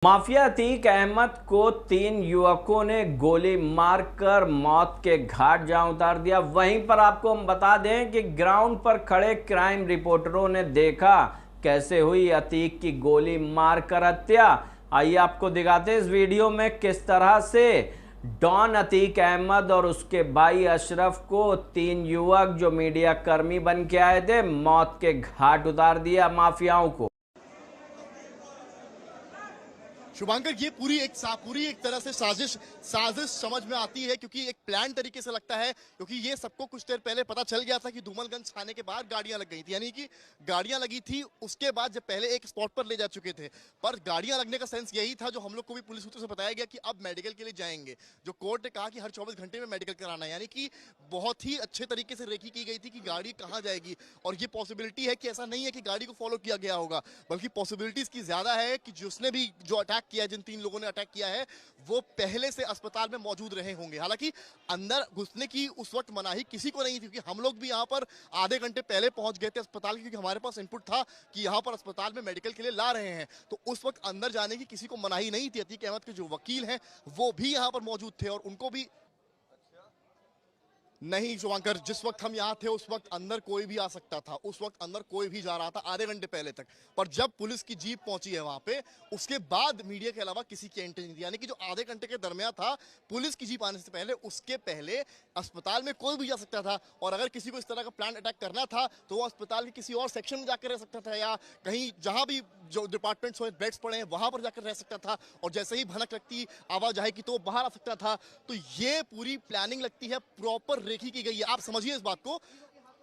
Mafia Atiq Ahmad को 3 युवकों ने गोली मारकर मौत के घाट जा उतार दिया। वहीं पर आपको हम बता दें कि ग्राउंड पर खड़े क्राइम रिपोर्टरों ने देखा कैसे हुई अतीक की गोली मारकर हत्या। आइए आपको दिखाते हैं इस वीडियो में किस तरह से डॉन अतीक अहमद और उसके भाई अशरफ को 3 युवक जो मीडिया कर्मी बन के आए थे मौत के घाट उतार दिया माफियाओं को। शुभांकर, ये पूरी एक तरह से साजिश समझ में आती है, क्योंकि एक प्लान तरीके से लगता है, क्योंकि ये सबको कुछ देर पहले पता चल गया था कि धूमलगंज थाने के बाहर गाड़ियां लग गई थी, यानी कि गाड़ियां लगी थी उसके बाद जब पहले एक स्पॉट पर ले जा चुके थे। पर गाड़ियां लगने का सेंस यही था, जो हम लोग को भी पुलिस सूत्रों से बताया गया कि अब मेडिकल के लिए जाएंगे। जो कोर्ट ने कहा कि हर 24 घंटे में मेडिकल कराना है, यानी कि बहुत ही अच्छे तरीके से रेकी की गई थी कि गाड़ी कहाँ जाएगी। और ये पॉसिबिलिटी है कि ऐसा नहीं है कि गाड़ी को फॉलो किया गया होगा, बल्कि पॉसिबिलिटी इसकी ज्यादा है कि जिसने भी जो अटैक किया, जिन 3 लोगों ने अटैक किया है, वो पहले से अस्पताल में मौजूद रहे होंगे। हालांकि अंदर घुसने की उस वक्त मनाही किसी को नहीं थी, क्योंकि हम लोग भी यहां पर आधे घंटे पहले पहुंच गए थे अस्पताल, क्योंकि हमारे पास इनपुट था कि यहां पर अस्पताल में मेडिकल के लिए ला रहे हैं। तो उस वक्त अंदर जाने की किसी को मनाही नहीं थी। अतीक अहमद के जो वकील हैं वो भी यहां पर मौजूद थे और उनको भी नहीं। शुभांकर, जिस वक्त हम यहाँ थे उस वक्त अंदर कोई भी आ सकता था, उस वक्त अंदर कोई भी जा रहा था आधे घंटे पहले तक। पर जब पुलिस की जीप पहुंची है वहां पे, उसके बाद मीडिया के अलावा किसी की एंट्री नहीं थी। यानी कि जो आधे घंटे के दरमियान था पुलिस की जीप आने से पहले, उसके पहले अस्पताल में कोई भी जा सकता था। और अगर किसी को इस तरह का प्लान अटैक करना था तो वो अस्पताल के किसी और सेक्शन में जाकर रह सकता था, या कहीं जहां भी जो डिपार्टमेंट्स हो, बेड्स पड़े हैं, वहां पर जाकर रह सकता था। और जैसे ही भनक लगती, आवाज आएगी तो बाहर आ सकता था। तो ये पूरी प्लानिंग लगती है प्रॉपर रेखी की गई है। आप समझिए इस बात को,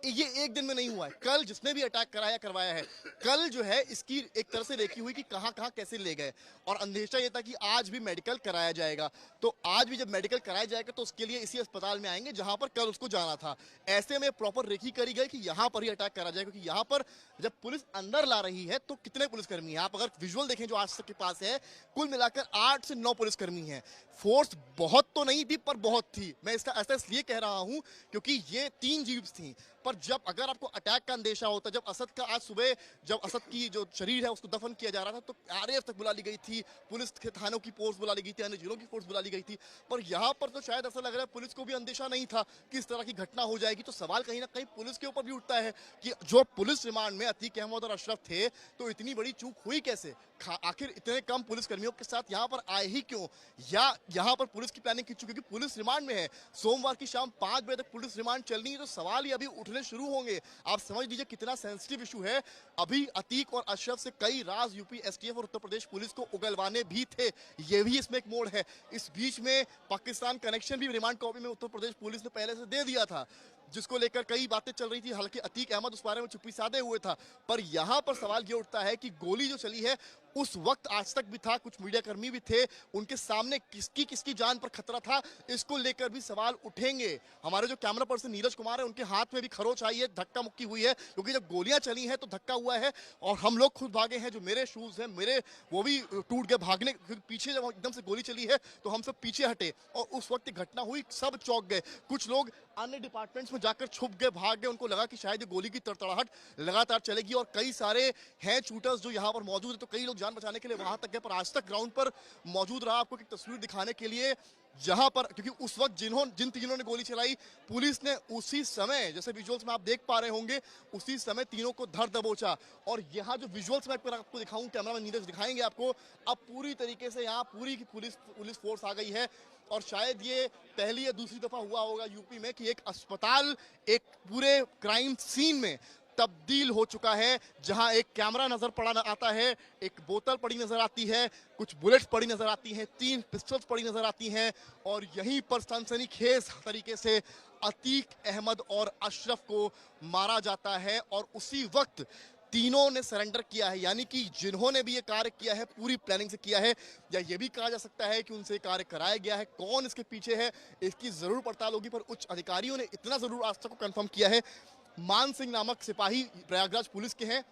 ये एक दिन में नहीं हुआ है। कल जिसने भी अटैक कराया करवाया है, कल जो है इसकी एक तरह से देखी हुई कि कहां कहां कैसे ले गए। और अंदेशा ये था कि आज भी मेडिकल कराया जाएगा। तो आज भी जब मेडिकल कराया जाएगा तो उसके लिए इसी अस्पताल में आएंगे जहां पर कल उसको जाना था। ऐसे में प्रॉपर रेखी करी गई कि यहां पर ही अटैक करा जाए, क्योंकि यहां पर जब पुलिस अंदर ला रही है तो कितने पुलिसकर्मी हैं, आप अगर विजुअल देखें जो आज तक के पास है, कुल मिलाकर 8 से 9 पुलिसकर्मी हैं। फोर्स बहुत तो नहीं थी पर बहुत थी। मैं इसका ऐसा इसलिए कह रहा हूं क्योंकि ये 3 जीप्स थी। पर जब अगर आपको अटैक का अंदेशा होता, जब असद का आज सुबह जब असद की जो शरीर है उसको दफन किया जा रहा था, तो आरएएफ तक बुला ली गई थी, पुलिस के थानों की फोर्स बुला ली गई थी, अन्य जिलों की फोर्स बुला ली गई थी। पर यहां पर तो शायद ऐसा लग रहा है पुलिस को भी अंदेशा नहीं था कि इस तरह की घटना हो जाएगी। तो सवाल कहीं ना कहीं पुलिस के ऊपर भी उठता है कि जो पुलिस रिमांड में अतीक अहमद और अशरफ थे, तो इतनी बड़ी चूक हुई कैसे? आखिर इतने कम पुलिसकर्मियों के साथ यहां पर आए ही क्यों? या यहां पर पुलिस की प्लानिंग की चुकी, क्योंकि पुलिस रिमांड में है। सोमवार की शाम 5 बजे तक पुलिस रिमांड चलनी है, तो सवाल ही अभी उठने शुरू होंगे। आप समझ लीजिए कितना सेंसिटिव इशू है। अभी अतीक और अशरफ से कई राज यूपी एसटीएफ और उत्तर प्रदेश पुलिस को उगलवाने भी थे। ये भी इसमें एक मोड़ है। इस बीच में पाकिस्तान कनेक्शन भी रिमांड कॉपी में उत्तर प्रदेश पुलिस ने पहले से दे दिया था, जिसको लेकर कई बातें चल रही थी। हालांकि अतीक अहमद उस बारे में चुप्पी साधे हुए था। पर यहां पर सवाल ये उठता है कि गोली जो चली है उस वक्त आज तक भी था, कुछ मीडिया कर्मी भी थे, उनके सामने किसकी किसकी जान पर खतरा था, इसको लेकर भी सवाल उठेंगे। हमारे जो कैमरा पर्सन नीरज कुमार है, उनके हाथ में भी खरोच आई है, धक्का मुक्की हुई है, क्योंकि जब गोलियां चली हैं तो धक्का हुआ है। और हम लोग खुद भागे हैं, जो मेरे शूज हैं मेरे वो भी टूट गए भागने पीछे। जब एकदम से गोली चली है तो हम सब पीछे हटे, और उस वक्त घटना हुई, सब चौंक गए। कुछ लोग अन्य डिपार्टमेंट्स में जाकर छुप गए, भाग गए। उनको लगा कि शायद ये गोली की तड़तड़ाहट लगातार चलेगी। और कई सारे हैं शूटर्स जो यहाँ पर मौजूद है, तो कई लोग जान बचाने के लिए वहां तक गए। पर आज तक ग्राउंड पर मौजूद रहा, आपको एक तस्वीर दिखाने के लिए, जहां पर, क्योंकि उस वक्त जिन तीनों ने गोली चलाई, पुलिस ने उसी समय, जैसे विजुअल्स में आप देख पा रहे होंगे, उसी समय तीनों को धर दबोचा। और यहाँ जो विजुअल्स में आपको दिखाऊं, कैमरामैन नीरज दिखाएंगे आपको, अब पूरी तरीके से यहाँ पूरी की पुलिस फोर्स आ गई है। और शायद ये पहली या दूसरी दफा हुआ होगा यूपी में कि एक अस्पताल एक पूरे क्राइम सीन में तब्दील हो चुका है, जहां एक कैमरा नजर पड़ा आता है, एक बोतल पड़ी नजर आती है, कुछ बुलेट्स पड़ी नजर आती हैं, 3 पिस्टल्स पड़ी नजर आती हैं। और यहीं पर सनसनीखेज तरीके से अतीक अहमद और अशरफ को मारा जाता है। और उसी वक्त तीनों ने सरेंडर किया है, यानी कि जिन्होंने भी ये कार्य किया है पूरी प्लानिंग से किया है, या ये भी कहा जा सकता है कि उनसे कार्य कराया गया है। कौन इसके पीछे है इसकी जरूर पड़ताल होगी, पर उच्च अधिकारियों ने इतना जरूर आज तक को कंफर्म किया है, मान सिंह नामक सिपाही प्रयागराज पुलिस के हैं,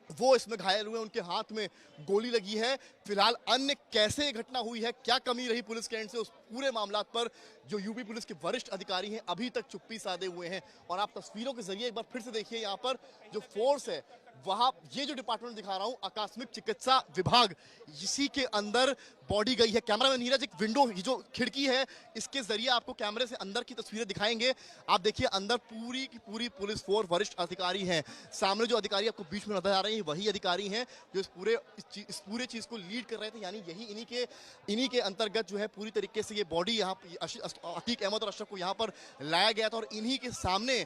वो इसमें घायल हुए, उनके हाथ में गोली लगी है। फिलहाल अन्य कैसे घटना हुई है, क्या कमी रही पुलिस के एंड से, उस पूरे मामला पर जो यूपी पुलिस के वरिष्ठ अधिकारी हैं अभी तक चुप्पी साधे हुए हैं। और आप तस्वीरों के जरिए एक बार फिर से देखिए, यहाँ पर जो फोर्स है वहां ये जो डिपार्टमेंट दिखा रहा हूं, आकस्मिक चिकित्सा विभाग, इसी के अंदर बॉडी गई है। कैमरामैन नीरज, एक विंडो, ये जो खिड़की है, इसके जरिए आपको कैमरे से अंदर की तस्वीरें दिखाएंगे। आप देखिए अंदर पूरी की पूरी पुलिस फोर्स, वरिष्ठ अधिकारी हैं। सामने जो अधिकारी आपको बीच में नजर आ रहे हैं, वही अधिकारी हैं जो इस पूरे चीज को लीड कर रहे थे। यानी यही इन्हीं के अंतर्गत जो है पूरी तरीके से ये बॉडी यहाँ अतीक अहमद और अशरफ को यहाँ पर लाया गया था और इन्हीं के सामने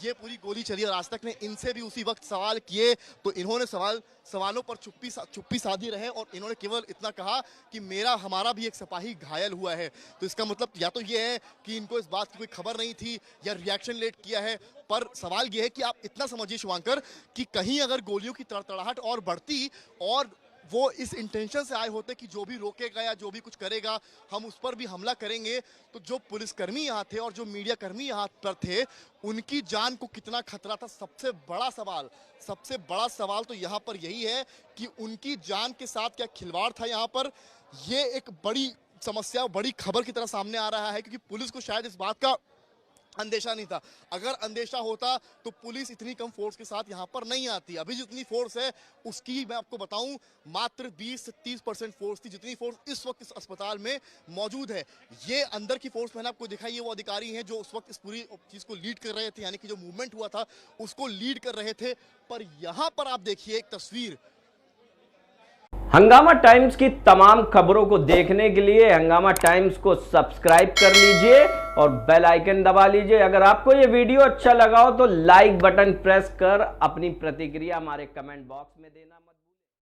ये पूरी गोली चली। और आज तक ने इनसे भी उसी वक्त सवाल किए तो इन्होंने सवालों पर चुप्पी साधी रहे और इन्होंने केवल इतना कहा कि हमारा भी एक सिपाही घायल हुआ है। तो इसका मतलब या तो ये है कि इनको इस बात की कोई खबर नहीं थी या रिएक्शन लेट किया है। पर सवाल ये है कि आप इतना समझिए शुभांकर कि कहीं अगर गोलियों की तड़तड़ाहट और बढ़ती और वो इस इंटेंशन से आए होते कि जो भी रोकेगा या जो भी कुछ करेगा हम उस पर भी हमला करेंगे, तो जो पुलिसकर्मी यहाँ थे और जो मीडिया कर्मी यहाँ पर थे उनकी जान को कितना खतरा था। सबसे बड़ा सवाल तो यहाँ पर यही है कि उनकी जान के साथ क्या खिलवाड़ था यहाँ पर। ये एक बड़ी समस्या, बड़ी खबर की तरह सामने आ रहा है क्योंकि पुलिस को शायद इस बात का अंदेशा नहीं था। अगर अंदेशा होता तो पुलिस इतनी कम फोर्स के साथ यहाँ पर नहीं आती। अभी जितनी फोर्स है उसकी मैं आपको बताऊं मात्र 20 से 30% फोर्स थी, जितनी फोर्स इस वक्त इस अस्पताल में मौजूद है। ये अंदर की फोर्स मैंने आपको दिखाई है, वो अधिकारी हैं जो उस वक्त इस पूरी चीज को लीड कर रहे थे, यानी कि जो मूवमेंट हुआ था उसको लीड कर रहे थे। पर यहाँ पर आप देखिए एक तस्वीर। हंगामा टाइम्स की तमाम खबरों को देखने के लिए हंगामा टाइम्स को सब्सक्राइब कर लीजिए और बेल आइकन दबा लीजिए। अगर आपको ये वीडियो अच्छा लगा हो तो लाइक बटन प्रेस कर अपनी प्रतिक्रिया हमारे कमेंट बॉक्स में देना मत